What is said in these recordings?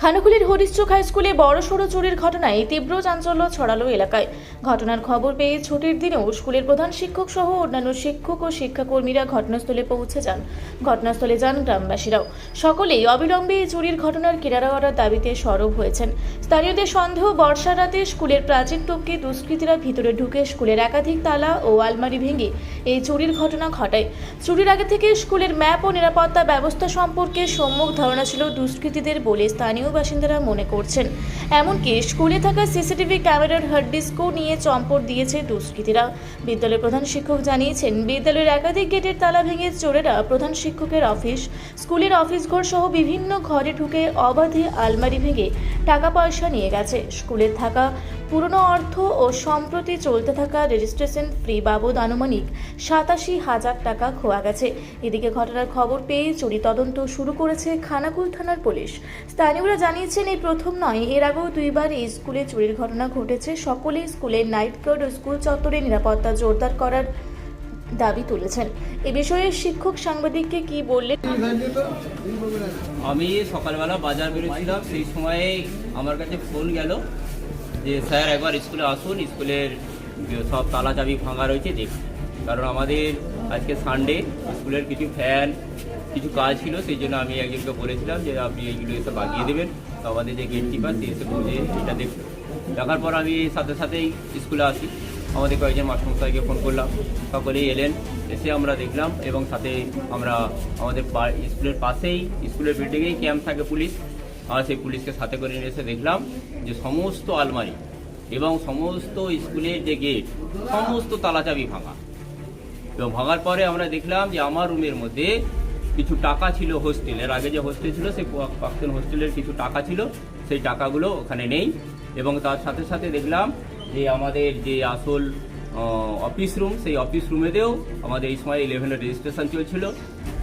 খানাকুলের হরিশচক high স্কুলে বড়সড় চুরির ঘটনায় তীব্র চাঞ্চল্য ছড়ালো এলাকায়। ঘটনার খবর পেয়ে ছুটির দিনেও স্কুলের প্রধান শিক্ষক সহ অন্যান্য শিক্ষক ও শিক্ষাকর্মীরা ঘটনাস্থলে পৌঁছে যান। ঘটনাস্থলে যান গ্রামবাসীরাও। সকলেই অবিলম্বে এই চুরির ঘটনার কিনারা করার দাবিতে সরব হয়েছেন। স্থানীয়দের সন্দেহ, বর্ষার রাতে স্কুলের প্রাচীর টপকে দুষ্কৃতীরা ভিতরে ঢুকে স্কুলের একাধিক তালা ও আলমারি ভেঙে এই চুরির ঘটনা ঘটায়। চুরির আগে থেকে স্কুলের ম্যাপ ও নিরাপত্তা ব্যবস্থা সম্পর্কে সম্যক ধারণা ছিল দুষ্কৃতীদের বলে স্থানীয় বাসিন্দারা মনে করছেন। এমনকি স্কুলে থাকা সিসিটিভি ক্যামেরার হার্ড ডিস্কও নিয়ে চম্পট দিয়েছে দুষ্কৃতীরা। বিদ্যালয়ের প্রধান শিক্ষক জানিয়েছেন, বিদ্যালয়ের একাধিক গেটের তালা ভেঙে চোরেরা প্রধান শিক্ষকের অফিস, স্কুলের অফিস ঘর সহ বিভিন্ন ঘরে ঢুকে অবাধে আলমারি ভেঙে টাকা পয়সা নিয়ে গেছে। স্কুলে থাকা পুরনো অর্থ ও সম্প্রতি চলতে থাকা রেজিস্ট্রেশন ফ্রি বাবদ আনুমানিক 87,000 টাকা খোয়া গেছে। এদিকে ঘটনার খবর পেয়ে চুরি তদন্ত শুরু করেছে খানাকুল থানার পুলিশ। স্থানীয়রা জানিয়েছেন, এই প্রথম নয়, এর আগেও দুইবার এই স্কুলে চুরির ঘটনা ঘটেছে। সকলেই স্কুলের নাইট গার্ড ও স্কুল চত্বরে নিরাপত্তা জোরদার করার দাবি তুলেছেন। এ বিষয়ে শিক্ষক সাংবাদিককে কি বললেন? আমি সকালবেলা বাজার বেরোচ্ছিলাম, সেই সময়ে আমার কাছে ফোন গেল যে স্যার একবার স্কুলে আসুন, স্কুলের সব তালা চাবি ভাঙা রয়েছে দেখুন। কারণ আমাদের আজকে সানডে, স্কুলের কিছু ফ্যান কিছু কাজ ছিল, সেই জন্য আমি একজনকে বলেছিলাম যে আপনি এইগুলো এসে বাগিয়ে দেবেন। তো আমাদের যে গেট কিপার এসে বলে এটা দেখুন। দেখার পর আমি সাথে সাথেই স্কুলে আসি, আমাদের কয়েকজন মাস্টারমশাইকে ফোন করলাম, সকলেই এলেন। এসে আমরা দেখলাম এবং সাথে আমরা আমাদের স্কুলের পাশেই, স্কুলের বিল্ডিংয়েই ক্যাম্প থাকে পুলিশ, আর সেই পুলিশকে সাথে করে নিয়ে এসে দেখলাম যে সমস্ত আলমারি এবং সমস্ত স্কুলের যে গেট সমস্ত তালাচাবি ভাঙা। এবং ভাঙার পরে আমরা দেখলাম যে আমার রুমের মধ্যে কিছু টাকা ছিল, হোস্টেলের আগে যে হোস্টেল ছিল সেই প্রাক্তন হোস্টেলের কিছু টাকা ছিল, সেই টাকাগুলো ওখানে নেই। এবং তার সাথে সাথে দেখলাম যে আমাদের যে আসল অফিস রুম, সেই অফিস রুমেতেও আমাদের এই সময় 11-এর রেজিস্ট্রেশন চলছিল।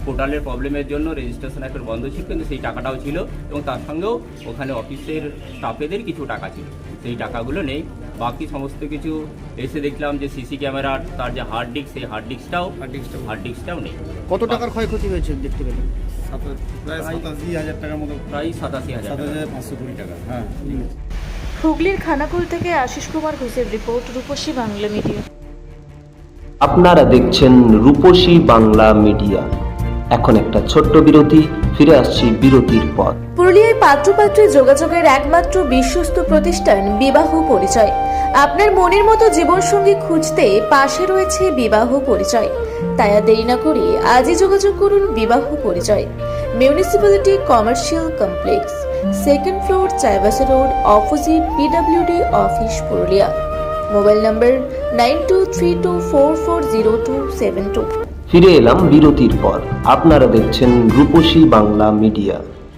পোর্টালের প্রবলেমের জন্য রেজিস্ট্রেশন একটা বন্ধ ছিল, কিন্তু সেই টাকাটাও ছিল। এবং তার সঙ্গেও ওখানে অফিসের স্টাফেদের কিছু টাকা ছিল, সেই টাকাগুলো নেই। বাকি সমস্ত কিছু এসে দেখলাম যে সিসি ক্যামেরার তার যে হার্ড ডিস্ক, সেই হার্ড ডিস্কটাও নেই। কত টাকার ক্ষয়ক্ষতি হয়েছে দেখতে পেলেন? প্রায় 87,000 টাকার মতো, প্রায় 87,520 টাকা। হ্যাঁ, হুগলির খানাকুল থেকে আশিস কুমার ঘোষের রিপোর্ট, রূপসী বাংলা মিডিয়া। আপনারা দেখছেন রূপসী বাংলা মিডিয়া। এখন একটা ছোট্ট বিরতি, ফিরে আসছি বিরতির পর। পুরুলিয়ায় পাত্রপাত্রী যোগাযোগের একমাত্র বিশ্বস্ত প্রতিষ্ঠান বিবাহ পরিচয়। আপনার মনের মতো জীবনসঙ্গী খুঁজতে পাশে রয়েছে বিবাহ পরিচয়। তাই আর দেরি না করে আজই যোগাযোগ করুন বিবাহ পরিচয়। Municipality commercial complex, 2nd floor, Chaibasa road, opposite PWD office, Purulia. Mobile নম্বর 9232440272। ফিরে এলাম বিরতির পর। আপনারা দেখছেন রূপসী বাংলা মিডিয়া।